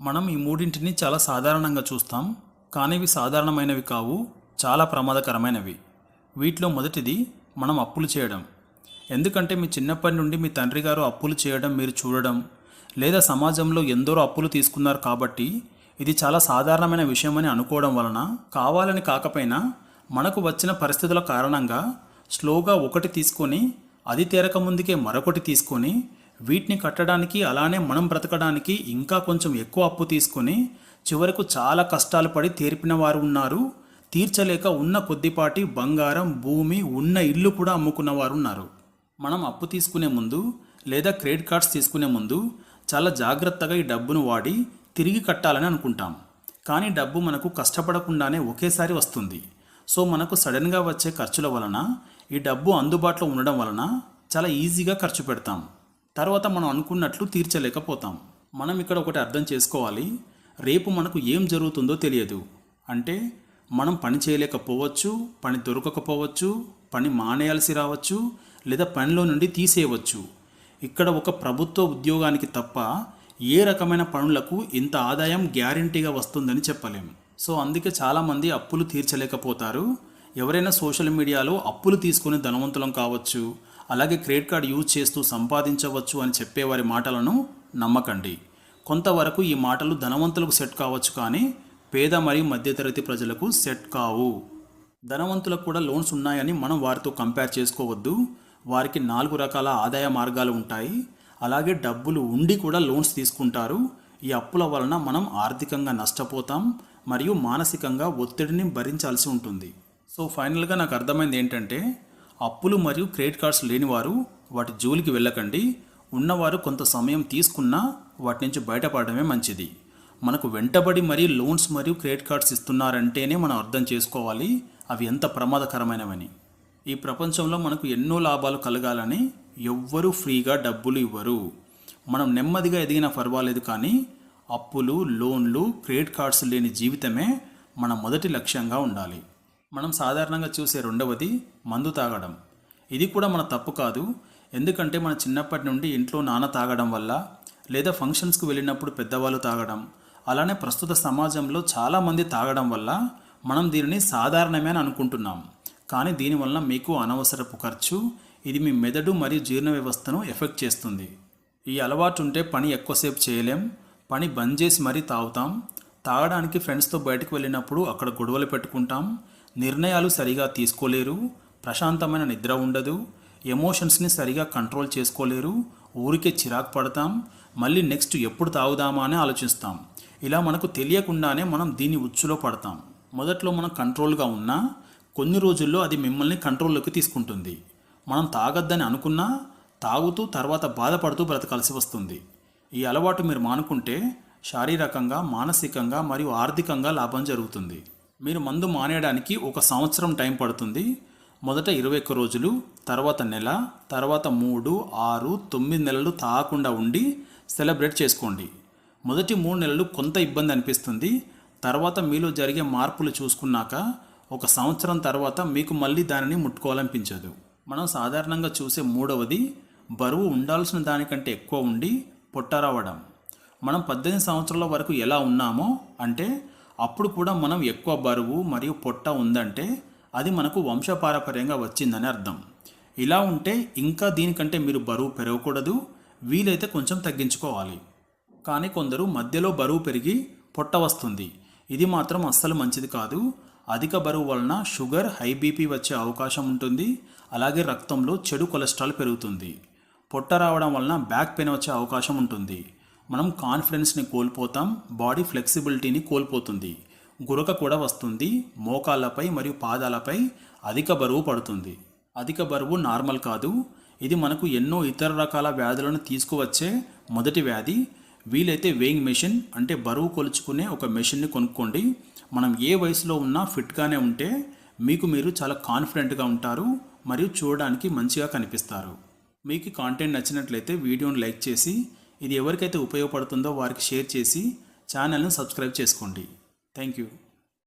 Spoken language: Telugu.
మనం ఈ మూడింటిని చాలా సాధారణంగా చూస్తాం, కానీ ఇవి సాధారణమైనవి కావు, చాలా ప్రమాదకరమైనవి. వీటిలో మొదటిది మనం అప్పులు చేయడం. ఎందుకంటే మీ చిన్నప్పటి నుండి మీ తండ్రి గారు అప్పులు చేయడం మీరు చూడడం, లేదా సమాజంలో ఎందరో అప్పులు తీసుకున్నారు కాబట్టి ఇది చాలా సాధారణమైన విషయమని అనుకోవడం వలన కావాలని కాకపోయినా మనకు వచ్చిన పరిస్థితుల కారణంగా స్లోగా ఒకటి తీసుకొని అది తీరక ముందుకే మరొకటి తీసుకొని వీటిని కట్టడానికి అలానే మనం బ్రతకడానికి ఇంకా కొంచెం ఎక్కువ అప్పు తీసుకొని చివరకు చాలా కష్టాలు పడి తీర్పిన వారు ఉన్నారు. తీర్చలేక ఉన్న కొద్దిపాటి బంగారం, భూమి, ఉన్న ఇల్లు కూడా అమ్ముకున్న వారు ఉన్నారు. మనం అప్పు తీసుకునే ముందు లేదా క్రెడిట్ కార్డ్స్ తీసుకునే ముందు చాలా జాగ్రత్తగా ఈ డబ్బును వాడి తిరిగి కట్టాలని అనుకుంటాం. కానీ డబ్బు మనకు కష్టపడకుండానే ఒకేసారి వస్తుంది. సో మనకు సడన్గా వచ్చే ఖర్చుల వలన ఈ డబ్బు అందుబాటులో ఉండడం వలన చాలా ఈజీగా ఖర్చు పెడతాం. తర్వాత మనం అనుకున్నట్లు తీర్చలేకపోతాం. మనం ఇక్కడ ఒకటి అర్థం చేసుకోవాలి, రేపు మనకు ఏం జరుగుతుందో తెలియదు. అంటే మనం పని చేయలేకపోవచ్చు, పని దొరకకపోవచ్చు, పని మానేయాల్సి రావచ్చు, లేదా పనిలో నుండి తీసేయవచ్చు. ఇక్కడ ఒక ప్రభుత్వ ఉద్యోగానికి తప్ప ఏ రకమైన పనులకు ఇంత ఆదాయం గ్యారంటీగా వస్తుందని చెప్పలేం. సో అందుకే చాలామంది అప్పులు తీర్చలేకపోతారు. ఎవరైనా సోషల్ మీడియాలో అప్పులు తీసుకుని ధనవంతులం కావచ్చు, అలాగే క్రెడిట్ కార్డ్ యూజ్ చేస్తూ సంపాదించవచ్చు అని చెప్పేవారి మాటలను నమ్మకండి. కొంతవరకు ఈ మాటలు ధనవంతులకు సెట్ కావచ్చు, కానీ పేద మరియు మధ్యతరగతి ప్రజలకు సెట్ కావు. ధనవంతులకు కూడా లోన్స్ ఉన్నాయని మనం వారితో కంపేర్ చేసుకోవద్దు. వారికి 4 రకాల ఆదాయ మార్గాలు ఉంటాయి. అలాగే డబ్బులు ఉండి కూడా లోన్స్ తీసుకుంటారు. ఈ అప్పుల వలన మనం ఆర్థికంగా నష్టపోతాం మరియు మానసికంగా ఒత్తిడిని భరించాల్సి ఉంటుంది. సో ఫైనల్గా నాకు అర్థమైంది ఏంటంటే, అప్పులు మరియు క్రెడిట్ కార్డ్స్ లేనివారు వాటి జోలికి వెళ్ళకండి. ఉన్నవారు కొంత సమయం తీసుకున్నా వాటి నుంచి బయటపడమే మంచిది. మనకు వెంటబడి మరీ లోన్స్ మరియు క్రెడిట్ కార్డ్స్ ఇస్తున్నారంటేనే మనం అర్థం చేసుకోవాలి అవి ఎంత ప్రమాదకరమైనవని. ఈ ప్రపంచంలో మనకు ఎన్నో లాభాలు కలగాలని ఎవ్వరూ ఫ్రీగా డబ్బులు ఇవ్వరు. మనం నెమ్మదిగా ఎదిగినా పర్వాలేదు, కానీ అప్పులు, లోన్లు, క్రెడిట్ కార్డ్స్ లేని జీవితమే మన మొదటి లక్ష్యంగా ఉండాలి. మనం సాధారణంగా చూసే రెండవది మందు తాగడం. ఇది కూడా మన తప్పు కాదు. ఎందుకంటే మన చిన్నప్పటి నుండి ఇంట్లో నాన్న తాగడం వల్ల, లేదా ఫంక్షన్స్కి వెళ్ళినప్పుడు పెద్దవాళ్ళు తాగడం, అలానే ప్రస్తుత సమాజంలో చాలామంది తాగడం వల్ల మనం దీనిని సాధారణమే అని అనుకుంటున్నాం. కానీ దీనివల్ల మీకు అనవసరపు ఖర్చు. ఇది మీ మెదడు మరియు జీర్ణ వ్యవస్థను ఎఫెక్ట్ చేస్తుంది. ఈ అలవాటు ఉంటే పని ఎక్కువసేపు చేయలేం. పని బంద్ చేసి మరీ తాగుతాం. తాగడానికి ఫ్రెండ్స్తో బయటకు వెళ్ళినప్పుడు అక్కడ గొడవలు పెట్టుకుంటాం. నిర్ణయాలు సరిగా తీసుకోలేరు. ప్రశాంతమైన నిద్ర ఉండదు. ఎమోషన్స్ని సరిగా కంట్రోల్ చేసుకోలేరు. ఊరికే చిరాకు పడతాం. మళ్ళీ నెక్స్ట్ ఎప్పుడు తాగుదామా అని ఆలోచిస్తాం. ఇలా మనకు తెలియకుండానే మనం దీని ఉచ్చులో పడతాం. మొదట్లో మనం కంట్రోల్గా ఉన్నా కొన్ని రోజుల్లో అది మిమ్మల్ని కంట్రోల్లోకి తీసుకుంటుంది. మనం తాగొద్దని అనుకున్నా తాగుతూ తర్వాత బాధపడుతూ బ్రతకాల్సి వస్తుంది. ఈ అలవాటు మీరు మానుకుంటే శారీరకంగా, మానసికంగా మరియు ఆర్థికంగా లాభం జరుగుతుంది. మీరు మందు మానేయడానికి 1 సంవత్సరం టైం పడుతుంది. మొదట 21 రోజులు, తర్వాత నెల, తర్వాత 3, 6, 9 నెలలు తాగకుండా ఉండి సెలబ్రేట్ చేసుకోండి. మొదటి 3 నెలలు కొంత ఇబ్బంది అనిపిస్తుంది. తర్వాత మీలో జరిగే మార్పులు చూసుకున్నాక 1 సంవత్సరం తర్వాత మీకు మళ్ళీ దానిని ముట్టుకోవాలనిపించదు. మనం సాధారణంగా చూసే మూడవది బరువు ఉండాల్సిన దానికంటే ఎక్కువ ఉండి పొట్ట రావడం. మనం 18 సంవత్సరాల వరకు ఎలా ఉన్నామో, అంటే అప్పుడు కూడా మనం ఎక్కువ బరువు మరియు పొట్ట ఉందంటే అది మనకు వంశపారపర్యంగా వచ్చిందని అర్థం. ఇలా ఉంటే ఇంకా దీనికంటే మీరు బరువు పెరగకూడదు, వీలైతే కొంచెం తగ్గించుకోవాలి. కానీ కొందరు మధ్యలో బరువు పెరిగి పొట్ట వస్తుంది. ఇది మాత్రం అస్సలు మంచిది కాదు. అధిక బరువు వలన షుగర్, హై బీపీ వచ్చే అవకాశం ఉంటుంది. అలాగే రక్తంలో చెడు కొలెస్ట్రాల్ పెరుగుతుంది. పొట్ట రావడం వలన బ్యాక్ పెయిన్ వచ్చే అవకాశం ఉంటుంది. మనం కాన్ఫిడెన్స్ని కోల్పోతాం. బాడీ ఫ్లెక్సిబిలిటీని కోల్పోతుంది. గురక కూడా వస్తుంది. మోకాళ్ళపై మరియు పాదాలపై అధిక బరువు పడుతుంది. అధిక బరువు నార్మల్ కాదు. ఇది మనకు ఎన్నో ఇతర రకాల వ్యాధులను తీసుకువచ్చే మొదటి వ్యాధి. వీలైతే వేయింగ్ మెషిన్, అంటే బరువు కొలుచుకునే ఒక మెషిన్ని కొనుక్కోండి. మనం ఏ వయసులో ఉన్నా ఫిట్గానే ఉంటే మీకు మీరు చాలా కాన్ఫిడెంట్గా ఉంటారు మరియు చూడడానికి మంచిగా కనిపిస్తారు. మీకు కాంటెంట్ నచ్చినట్లయితే వీడియోని లైక్ చేసి, ఇది ఎవరికైతే ఉపయోగపడుతుందో వారికి షేర్ చేసి ఛానల్ని సబ్స్క్రైబ్ చేసుకోండి. Thank you.